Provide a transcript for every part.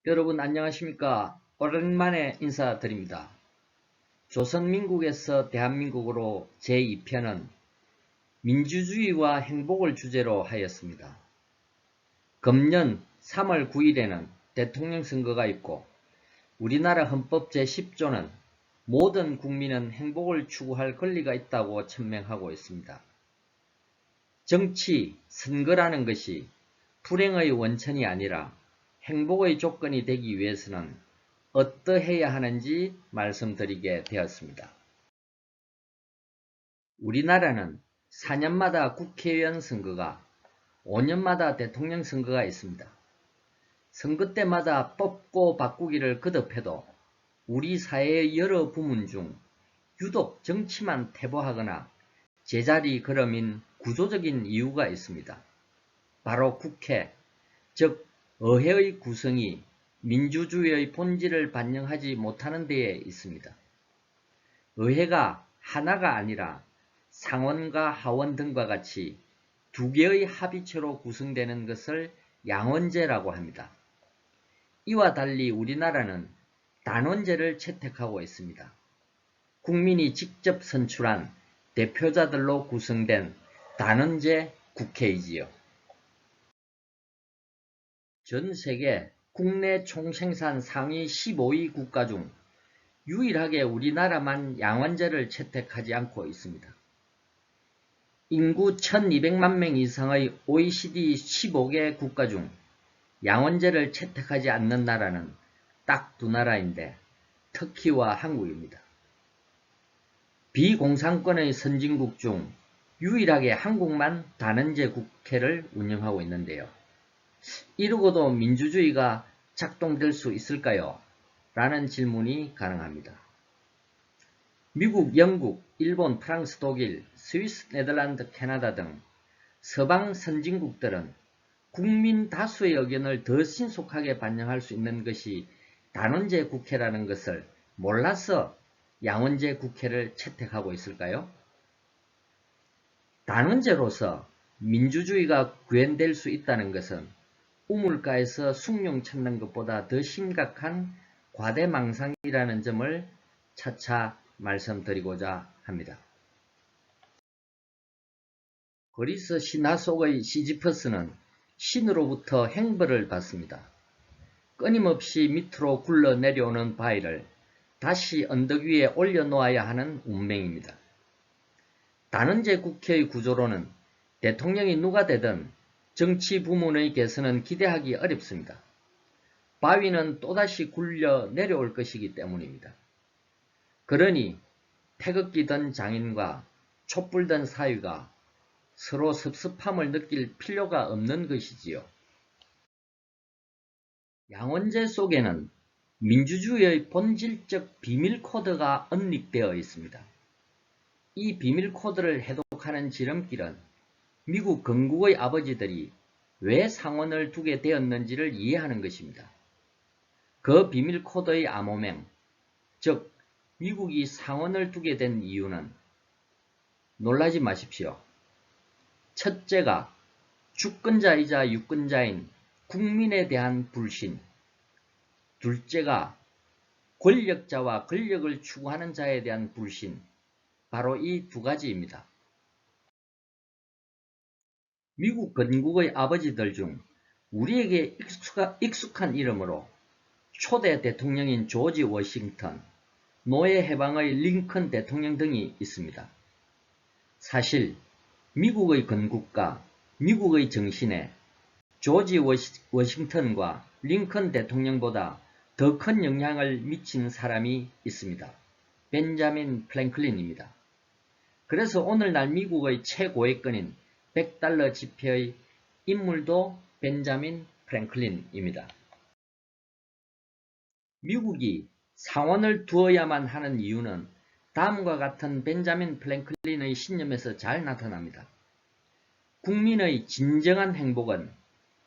여러분 안녕하십니까? 오랜만에 인사드립니다. 조선민국에서 대한민국으로 제2편은 민주주의와 행복을 주제로 하였습니다. 금년 3월 9일에는 대통령 선거가 있고 우리나라 헌법 제10조는 모든 국민은 행복을 추구할 권리가 있다고 천명하고 있습니다. 정치, 선거라는 것이 불행의 원천이 아니라 행복의 조건이 되기 위해서는 어떠해야 하는지 말씀드리게 되었습니다. 우리나라는 4년마다 국회의원 선거가, 5년마다 대통령 선거가 있습니다. 선거 때마다 뽑고 바꾸기를 거듭해도 우리 사회의 여러 부문 중 유독 정치만 퇴보하거나 제자리 걸음인 구조적인 이유가 있습니다. 바로 국회, 즉 의회의 구성이 민주주의의 본질을 반영하지 못하는 데에 있습니다. 의회가 하나가 아니라 상원과 하원 등과 같이 두 개의 합의체로 구성되는 것을 양원제라고 합니다. 이와 달리 우리나라는 단원제를 채택하고 있습니다. 국민이 직접 선출한 대표자들로 구성된 단원제 국회이지요. 전 세계 국내 총생산 상위 15위 국가 중 유일하게 우리나라만 양원제를 채택하지 않고 있습니다. 인구 1200만 명 이상의 OECD 15개 국가 중 양원제를 채택하지 않는 나라는 딱 두 나라인데 터키와 한국입니다. 비공산권의 선진국 중 유일하게 한국만 단원제 국회를 운영하고 있는데요. 이러고도 민주주의가 작동될 수 있을까요? 라는 질문이 가능합니다. 미국, 영국, 일본, 프랑스, 독일, 스위스, 네덜란드, 캐나다 등 서방 선진국들은 국민 다수의 의견을 더 신속하게 반영할 수 있는 것이 단원제 국회라는 것을 몰라서 양원제 국회를 채택하고 있을까요? 단원제로서 민주주의가 구현될 수 있다는 것은 우물가에서 숭늉 찾는 것보다 더 심각한 과대망상이라는 점을 차차 말씀드리고자 합니다. 그리스 신화 속의 시지퍼스는 신으로부터 행벌을 받습니다. 끊임없이 밑으로 굴러 내려오는 바위를 다시 언덕 위에 올려놓아야 하는 운명입니다. 단원제 국회의 구조로는 대통령이 누가 되든 정치 부문의 개선은 기대하기 어렵습니다. 바위는 또다시 굴려 내려올 것이기 때문입니다. 그러니 태극기 든 장인과 촛불 든 사위가 서로 섭섭함을 느낄 필요가 없는 것이지요. 양원제 속에는 민주주의의 본질적 비밀 코드가 언립되어 있습니다. 이 비밀 코드를 해독하는 지름길은 미국 건국의 아버지들이 왜 상원을 두게 되었는지를 이해하는 것입니다. 그 비밀 코드의 암호명, 즉 미국이 상원을 두게 된 이유는 놀라지 마십시오. 첫째가 주권자이자 유권자인 국민에 대한 불신, 둘째가 권력자와 권력을 추구하는 자에 대한 불신, 바로 이 두 가지입니다. 미국 건국의 아버지들 중 우리에게 익숙한 이름으로 초대 대통령인 조지 워싱턴, 노예 해방의 링컨 대통령 등이 있습니다. 사실 미국의 건국과 미국의 정신에 조지 워싱턴과 링컨 대통령보다 더 큰 영향을 미친 사람이 있습니다. 벤자민 프랭클린입니다. 그래서 오늘날 미국의 최고위권인 $100 지폐의 인물도 벤자민 프랭클린입니다. 미국이 상원을 두어야만 하는 이유는 다음과 같은 벤자민 프랭클린의 신념에서 잘 나타납니다. 국민의 진정한 행복은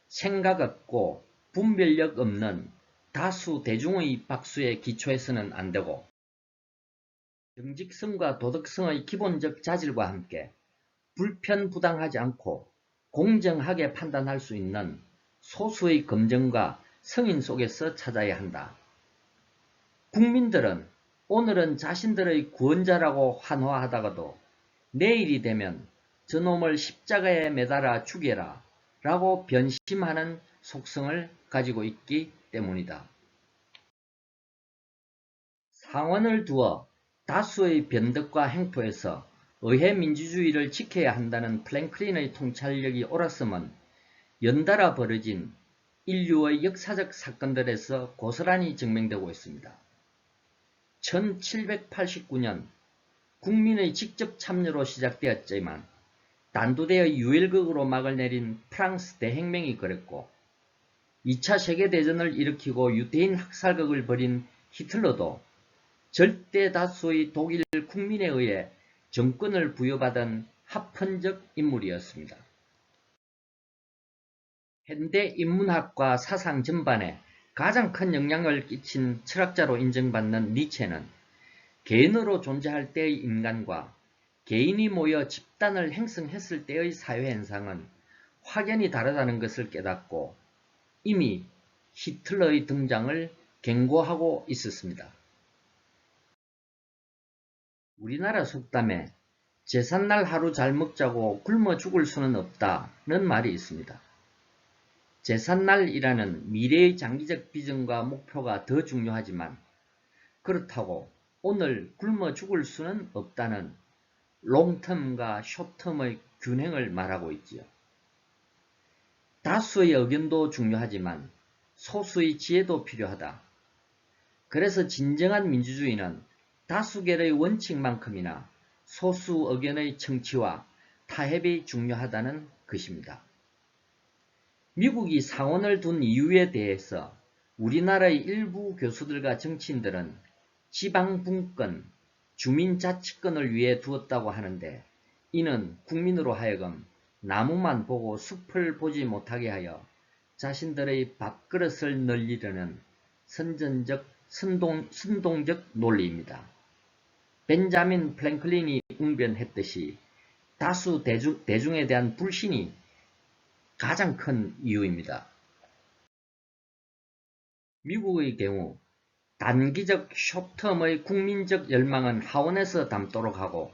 생각 없고 분별력 없는 다수 대중의 박수에 기초해서는 안 되고 정직성과 도덕성의 기본적 자질과 함께 불편부당하지 않고 공정하게 판단할 수 있는 소수의 검증과 성인 속에서 찾아야 한다. 국민들은 오늘은 자신들의 구원자라고 환호하다가도 내일이 되면 저놈을 십자가에 매달아 죽여라 라고 변심하는 속성을 가지고 있기 때문이다. 상원을 두어 다수의 변덕과 행포에서 의회 민주주의를 지켜야 한다는 플랭클린의 통찰력이 옳았음은 연달아 벌어진 인류의 역사적 사건들에서 고스란히 증명되고 있습니다. 1789년 국민의 직접 참여로 시작되었지만 단두대의 유일극으로 막을 내린 프랑스 대혁명이 그랬고 2차 세계대전을 일으키고 유대인 학살극을 벌인 히틀러도 절대 다수의 독일 국민에 의해 정권을 부여받은 합헌적 인물이었습니다. 현대 인문학과 사상 전반에 가장 큰 영향을 끼친 철학자로 인정받는 니체는 개인으로 존재할 때의 인간과 개인이 모여 집단을 형성했을 때의 사회현상은 확연히 다르다는 것을 깨닫고 이미 히틀러의 등장을 경고하고 있었습니다. 우리나라 속담에 제삿날 하루 잘 먹자고 굶어 죽을 수는 없다는 말이 있습니다. 제삿날이라는 미래의 장기적 비전과 목표가 더 중요하지만 그렇다고 오늘 굶어 죽을 수는 없다는 롱텀과 숏텀의 균형을 말하고 있지요. 다수의 의견도 중요하지만 소수의 지혜도 필요하다. 그래서 진정한 민주주의는 다수결의 원칙만큼이나 소수 의견의 청취와 타협이 중요하다는 것입니다. 미국이 상원을 둔 이유에 대해서 우리나라의 일부 교수들과 정치인들은 지방분권, 주민자치권을 위해 두었다고 하는데 이는 국민으로 하여금 나무만 보고 숲을 보지 못하게 하여 자신들의 밥그릇을 늘리려는 선동적 논리입니다. 벤자민 플랭클린이 웅변했듯이 다수 대중에 대한 불신이 가장 큰 이유입니다. 미국의 경우 단기적 숏텀의 국민적 열망은 하원에서 담도록 하고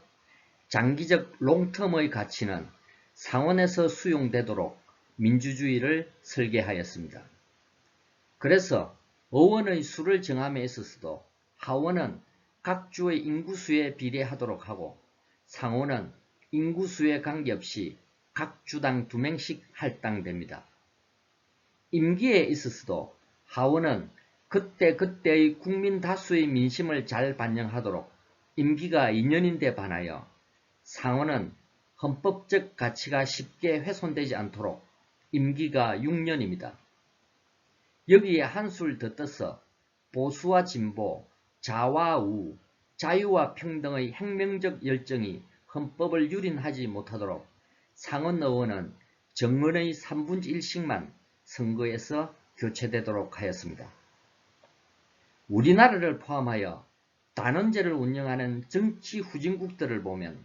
장기적 롱텀의 가치는 상원에서 수용되도록 민주주의를 설계하였습니다. 그래서 의원의 수를 정함에 있어서도 하원은 각 주의 인구수에 비례하도록 하고 상원은 인구수에 관계없이 각 주당 2명씩 할당됩니다. 임기에 있어서도 하원은 그때그때의 국민 다수의 민심을 잘 반영하도록 임기가 2년인데 반하여 상원은 헌법적 가치가 쉽게 훼손되지 않도록 임기가 6년입니다. 여기에 한술 더 떠서 보수와 진보, 자와 우, 자유와 평등의 혁명적 열정이 헌법을 유린하지 못하도록 상원 의원은 정원의 3분의 1씩만 선거에서 교체되도록 하였습니다. 우리나라를 포함하여 단원제를 운영하는 정치 후진국들을 보면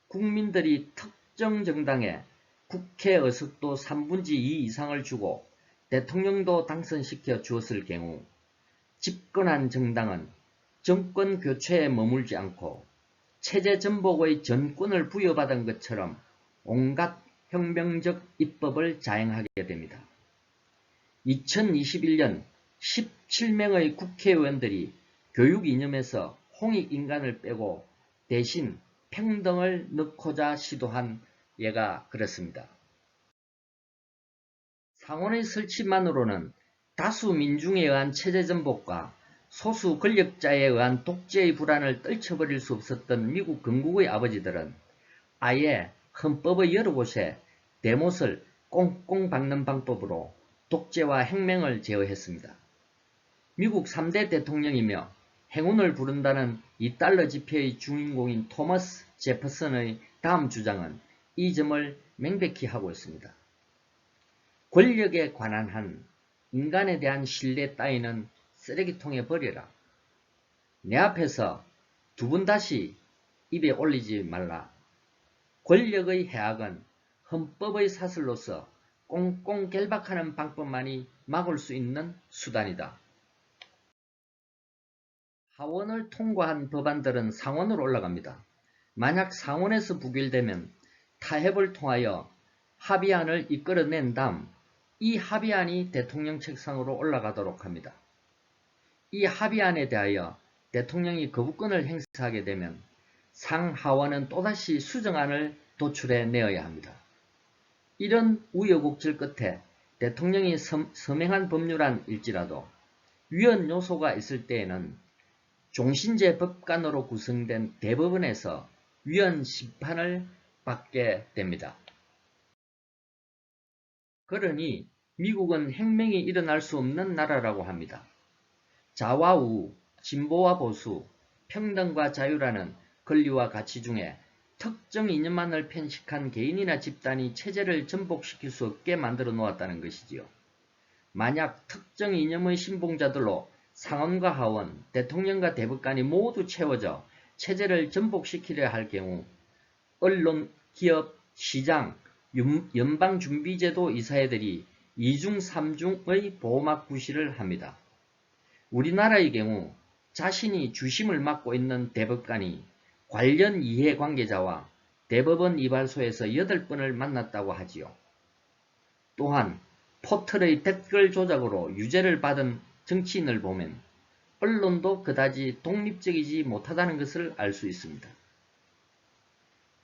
국민들이 특정 정당에 국회 의석도 3분의 2 이상을 주고 대통령도 당선시켜 주었을 경우 집권한 정당은 정권 교체에 머물지 않고 체제 전복의 전권을 부여받은 것처럼 온갖 혁명적 입법을 자행하게 됩니다. 2021년 17명의 국회의원들이 교육 이념에서 홍익인간을 빼고 대신 평등을 넣고자 시도한 예가 그렇습니다. 상원의 설치만으로는 다수 민중에 의한 체제 전복과 소수 권력자에 의한 독재의 불안을 떨쳐버릴 수 없었던 미국 건국의 아버지들은 아예 헌법의 여러 곳에 대못을 꽁꽁 박는 방법으로 독재와 혁명을 제어했습니다. 미국 3대 대통령이며 행운을 부른다는 $2 지폐의 주인공인 토머스 제퍼슨의 다음 주장은 이 점을 명백히 하고 있습니다. 권력에 관한 한 인간에 대한 신뢰 따위는 쓰레기통에 버려라. 내 앞에서 2번 다시 입에 올리지 말라. 권력의 해악은 헌법의 사슬로서 꽁꽁 결박하는 방법만이 막을 수 있는 수단이다. 하원을 통과한 법안들은 상원으로 올라갑니다. 만약 상원에서 부결되면 타협을 통하여 합의안을 이끌어낸 다음 이 합의안이 대통령 책상으로 올라가도록 합니다. 이 합의안에 대하여 대통령이 거부권을 행사하게 되면 상하원은 또다시 수정안을 도출해 내어야 합니다. 이런 우여곡절 끝에 대통령이 서명한 법률안일지라도 위헌 요소가 있을 때에는 종신제 법관으로 구성된 대법원에서 위헌 심판을 받게 됩니다. 그러니 미국은 혁명이 일어날 수 없는 나라라고 합니다. 좌와 우, 진보와 보수, 평등과 자유라는 권리와 가치 중에 특정 이념만을 편식한 개인이나 집단이 체제를 전복시킬 수 없게 만들어 놓았다는 것이지요. 만약 특정 이념의 신봉자들로 상원과 하원, 대통령과 대법관이 모두 채워져 체제를 전복시키려 할 경우 언론, 기업, 시장, 연방준비제도 이사회들이 2중, 3중의 보호막 구실을 합니다. 우리나라의 경우 자신이 주심을 맡고 있는 대법관이 관련 이해관계자와 대법원 이발소에서 8번을 만났다고 하지요. 또한 포털의 댓글 조작으로 유죄를 받은 정치인을 보면 언론도 그다지 독립적이지 못하다는 것을 알 수 있습니다.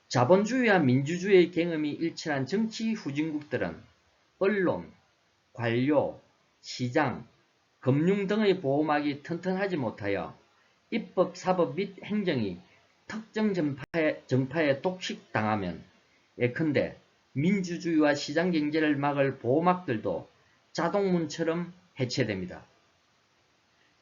자본주의와 민주주의의 경험이 일치한 정치 후진국들은 언론, 관료, 시장, 금융 등의 보호막이 튼튼하지 못하여 입법, 사법 및 행정이 특정 정파에 독식당하면 예컨대 민주주의와 시장경제를 막을 보호막들도 자동문처럼 해체됩니다.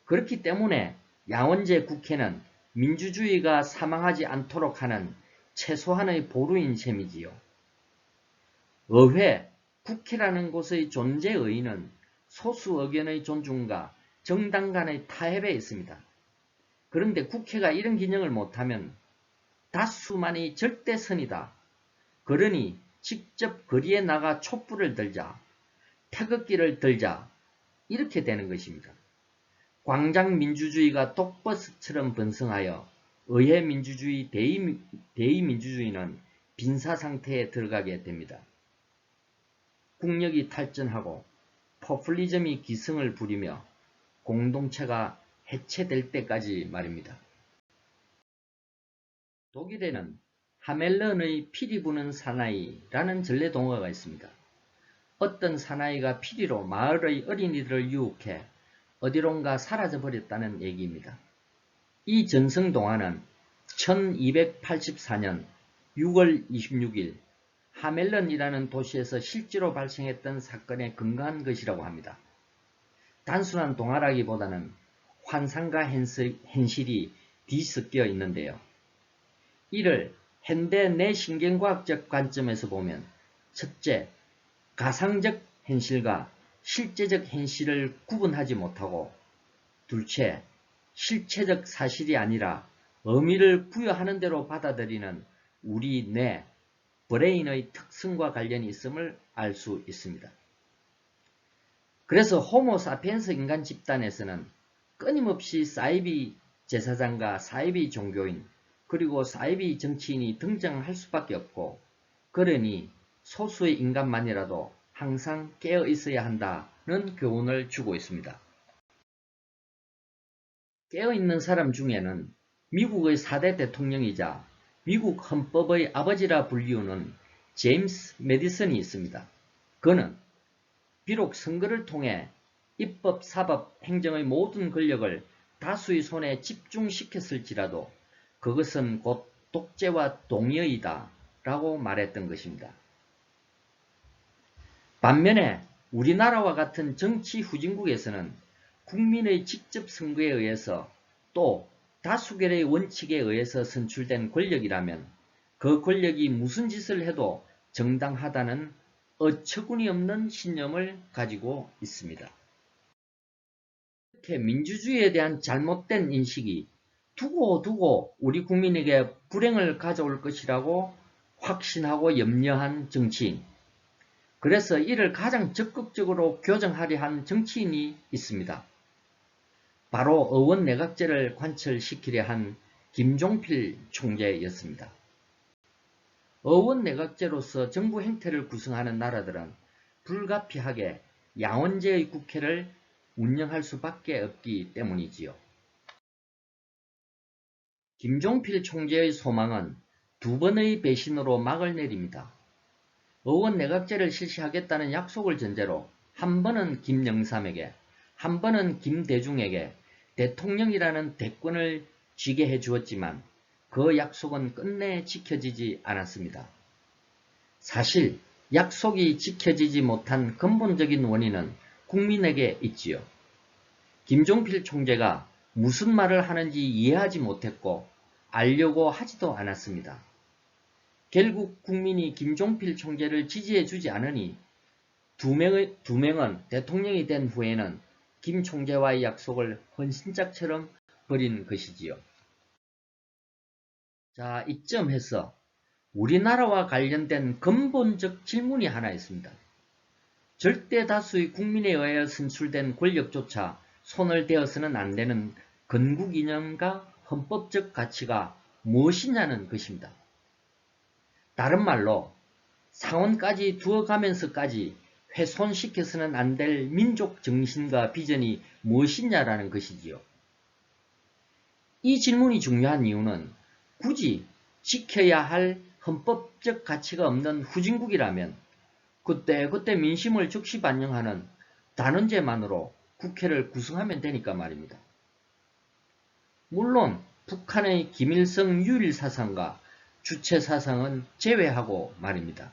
그렇기 때문에 양원제 국회는 민주주의가 사망하지 않도록 하는 최소한의 보루인 셈이지요. 의회, 국회라는 곳의 존재 의의는 소수 의견의 존중과 정당 간의 타협에 있습니다. 그런데 국회가 이런 기능을 못하면 다수만이 절대선이다. 그러니 직접 거리에 나가 촛불을 들자, 태극기를 들자 이렇게 되는 것입니다. 광장 민주주의가 독버스처럼 번성하여 의회 민주주의, 대의 민주주의는 빈사 상태에 들어가게 됩니다. 국력이 탈전하고 포퓰리즘이 기승을 부리며 공동체가 해체될 때까지 말입니다. 독일에는 하멜런의 피리 부는 사나이라는 전래 동화가 있습니다. 어떤 사나이가 피리로 마을의 어린이들을 유혹해 어디론가 사라져버렸다는 얘기입니다. 이 전승동화는 1284년 6월 26일 하멜런이라는 도시에서 실제로 발생했던 사건에 근거한 것이라고 합니다. 단순한 동화라기보다는 환상과 현실이 뒤섞여 있는데요. 이를 현대 뇌신경과학적 관점에서 보면 첫째, 가상적 현실과 실제적 현실을 구분하지 못하고 둘째, 실체적 사실이 아니라 의미를 부여하는 대로 받아들이는 우리 뇌, 브레인의 특성과 관련이 있음을 알 수 있습니다. 그래서 호모 사피엔스 인간 집단에서는 끊임없이 사이비 제사장과 사이비 종교인 그리고 사이비 정치인이 등장할 수밖에 없고 그러니 소수의 인간만이라도 항상 깨어 있어야 한다는 교훈을 주고 있습니다. 깨어있는 사람 중에는 미국의 4대 대통령이자 미국 헌법의 아버지라 불리우는 제임스 메디슨이 있습니다. 그는 비록 선거를 통해 입법, 사법, 행정의 모든 권력을 다수의 손에 집중시켰을지라도 그것은 곧 독재와 동의의다 라고 말했던 것입니다. 반면에 우리나라와 같은 정치 후진국에서는 국민의 직접 선거에 의해서 또 다수결의 원칙에 의해서 선출된 권력이라면 그 권력이 무슨 짓을 해도 정당하다는 어처구니 없는 신념을 가지고 있습니다. 이렇게 민주주의에 대한 잘못된 인식이 두고 우리 국민에게 불행을 가져올 것이라고 확신하고 염려한 정치인, 그래서 이를 가장 적극적으로 교정하려 한 정치인이 있습니다. 바로 의원내각제를 관철시키려 한 김종필 총재였습니다. 의원내각제로서 정부 행태를 구성하는 나라들은 불가피하게 양원제의 국회를 운영할 수밖에 없기 때문이지요. 김종필 총재의 소망은 두 번의 배신으로 막을 내립니다. 의원내각제를 실시하겠다는 약속을 전제로 한 번은 김영삼에게, 한 번은 김대중에게 대통령이라는 대권을 쥐게 해주었지만 그 약속은 끝내 지켜지지 않았습니다. 사실 약속이 지켜지지 못한 근본적인 원인은 국민에게 있지요. 김종필 총재가 무슨 말을 하는지 이해하지 못했고 알려고 하지도 않았습니다. 결국 국민이 김종필 총재를 지지해주지 않으니 두 명은 대통령이 된 후에는 김 총재와의 약속을 헌신짝처럼 버린 것이지요. 자, 이쯤에서 우리나라와 관련된 근본적 질문이 하나 있습니다. 절대 다수의 국민에 의하여 선출된 권력조차 손을 대어서는 안 되는 건국 이념과 헌법적 가치가 무엇이냐는 것입니다. 다른 말로 상원까지 두어가면서까지 훼손시켜서는 안 될 민족 정신과 비전이 무엇이냐라는 것이지요. 이 질문이 중요한 이유는 굳이 지켜야 할 헌법적 가치가 없는 후진국이라면 그때 민심을 즉시 반영하는 단원제만으로 국회를 구성하면 되니까 말입니다. 물론 북한의 김일성 유일사상과 주체사상은 제외하고 말입니다.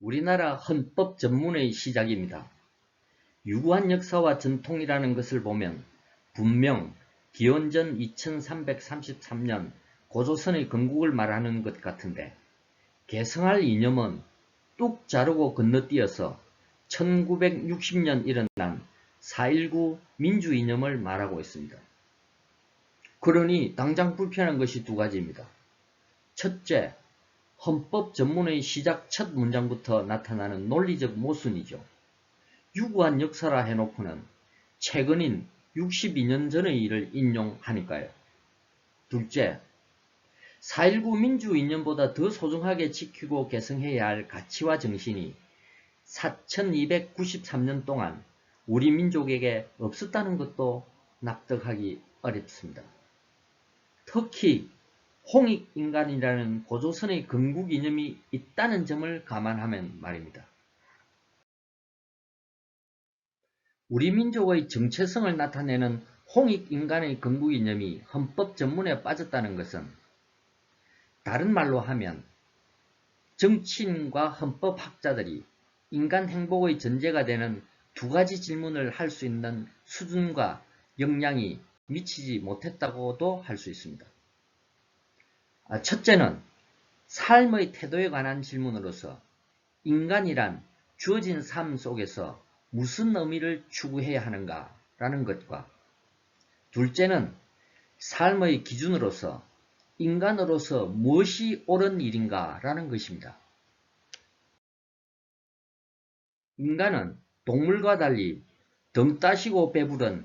우리나라 헌법 전문의 시작입니다. 유구한 역사와 전통이라는 것을 보면 분명 기원전 2333년 고조선의 건국을 말하는 것 같은데 계승할 이념은 뚝 자르고 건너뛰어서 1960년 일어난 4.19 민주이념을 말하고 있습니다. 그러니 당장 불편한 것이 두 가지입니다. 첫째, 헌법 전문의 시작 첫 문장부터 나타나는 논리적 모순이죠. 유구한 역사라 해놓고는 최근인 62년 전의 일을 인용하니까요. 둘째, 4.19 민주이념보다 더 소중하게 지키고 계승해야 할 가치와 정신이 4293년 동안 우리 민족에게 없었다는 것도 납득하기 어렵습니다. 특히 홍익인간이라는 고조선의 건국 이념이 있다는 점을 감안하면 말입니다. 우리 민족의 정체성을 나타내는 홍익인간의 건국 이념이 헌법 전문에 빠졌다는 것은 다른 말로 하면 정치인과 헌법학자들이 인간 행복의 전제가 되는 두 가지 질문을 할 수 있는 수준과 역량이 미치지 못했다고도 할 수 있습니다. 첫째는 삶의 태도에 관한 질문으로서 인간이란 주어진 삶 속에서 무슨 의미를 추구해야 하는가라는 것과 둘째는 삶의 기준으로서 인간으로서 무엇이 옳은 일인가라는 것입니다. 인간은 동물과 달리 등 따시고 배부른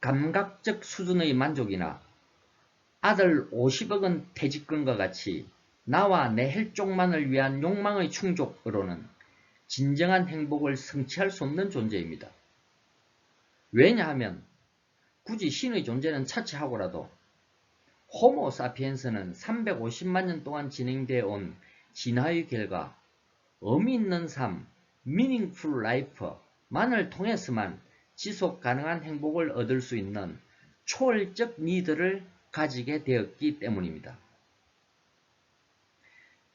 감각적 수준의 만족이나 아들 50억은 퇴직금과 같이 나와 내 혈족만을 위한 욕망의 충족으로는 진정한 행복을 성취할 수 없는 존재입니다. 왜냐하면 굳이 신의 존재는 차치하고라도 호모 사피엔스는 350만 년 동안 진행되어 온 진화의 결과 의미 있는 삶, meaningful life만을 통해서만 지속 가능한 행복을 얻을 수 있는 초월적 니드를 가지게 되었기 때문입니다.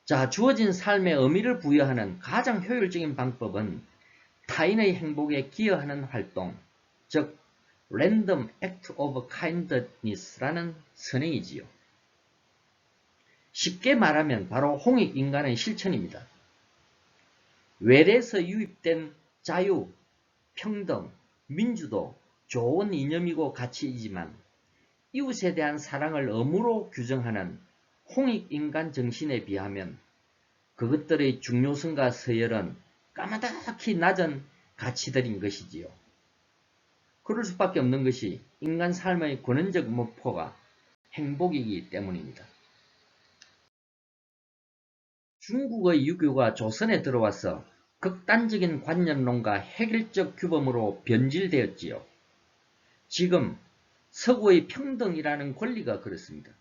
자, 주어진 삶에 의미를 부여하는 가장 효율적인 방법은 타인의 행복에 기여하는 활동, 즉 Random Act of Kindness라는 선행이지요. 쉽게 말하면 바로 홍익인간의 실천입니다. 외래에서 유입된 자유, 평등, 민주도 좋은 이념이고 가치이지만 이웃에 대한 사랑을 의무로 규정하는 홍익인간 정신에 비하면 그것들의 중요성과 서열은 까마득히 낮은 가치들인 것이지요. 그럴 수밖에 없는 것이 인간 삶의 근원적 목표가 행복이기 때문입니다. 중국의 유교가 조선에 들어와서 극단적인 관념론과 획일적 규범으로 변질되었지요. 지금 서구의 평등이라는 권리가 그렇습니다.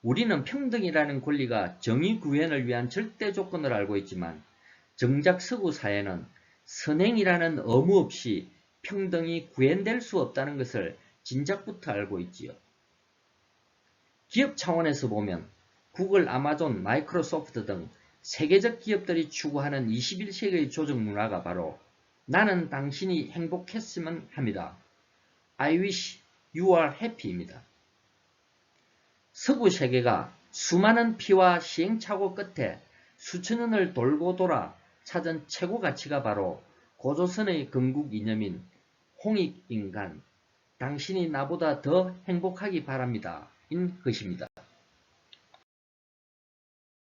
우리는 평등이라는 권리가 정의 구현을 위한 절대 조건을 알고 있지만 정작 서구 사회는 선행이라는 의무 없이 평등이 구현될 수 없다는 것을 진작부터 알고 있지요. 기업 차원에서 보면 구글, 아마존, 마이크로소프트 등 세계적 기업들이 추구하는 21세기의 조직 문화가 바로 나는 당신이 행복했으면 합니다. I wish you are happy입니다. 서구 세계가 수많은 피와 시행착오 끝에 수천 년을 돌고 돌아 찾은 최고 가치가 바로 고조선의 건국 이념인 홍익인간, 당신이 나보다 더 행복하기 바랍니다. 인 것입니다.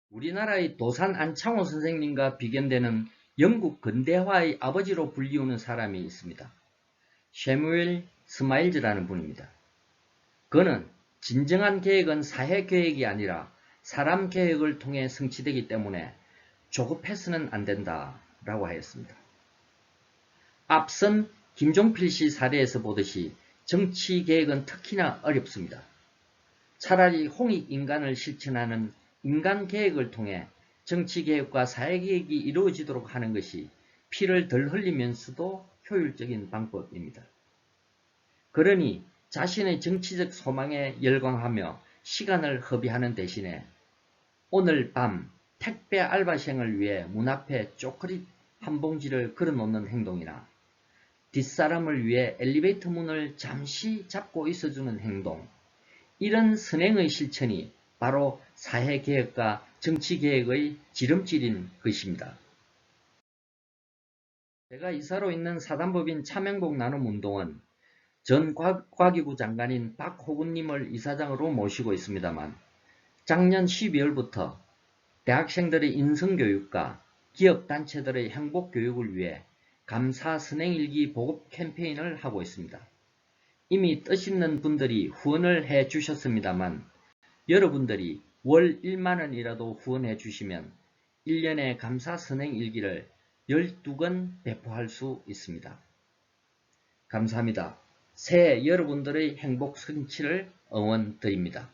우리나라의 도산 안창호 선생님과 비견되는 영국 근대화의 아버지로 불리우는 사람이 있습니다. 셰뮤엘 스마일즈라는 분입니다. 그는 진정한 계획은 사회계획이 아니라 사람 계획을 통해 성취되기 때문에 조급해서는 안 된다 라고 하였습니다. 앞선 김종필 씨 사례에서 보듯이 정치계획은 특히나 어렵습니다. 차라리 홍익인간을 실천하는 인간계획을 통해 정치계획과 사회계획이 이루어지도록 하는 것이 피를 덜 흘리면서도 효율적인 방법입니다. 그러니 자신의 정치적 소망에 열광하며 시간을 허비하는 대신에 오늘 밤 택배 알바생을 위해 문 앞에 초콜릿 한 봉지를 걸어놓는 행동이나 뒷사람을 위해 엘리베이터 문을 잠시 잡고 있어주는 행동, 이런 선행의 실천이 바로 사회계획과 정치계획의 지름길인 것입니다. 제가 이사로 있는 사단법인 차명복 나눔운동은 전 과기부 장관인 박호근님을 이사장으로 모시고 있습니다만 작년 12월부터 대학생들의 인성교육과 기업단체들의 행복교육을 위해 감사 선행일기 보급 캠페인을 하고 있습니다. 이미 뜻있는 분들이 후원을 해 주셨습니다만 여러분들이 월 1만원이라도 후원해 주시면 1년의 감사 선행일기를 12권 배포할 수 있습니다. 감사합니다. 새해 여러분들의 행복 성취를 응원드립니다.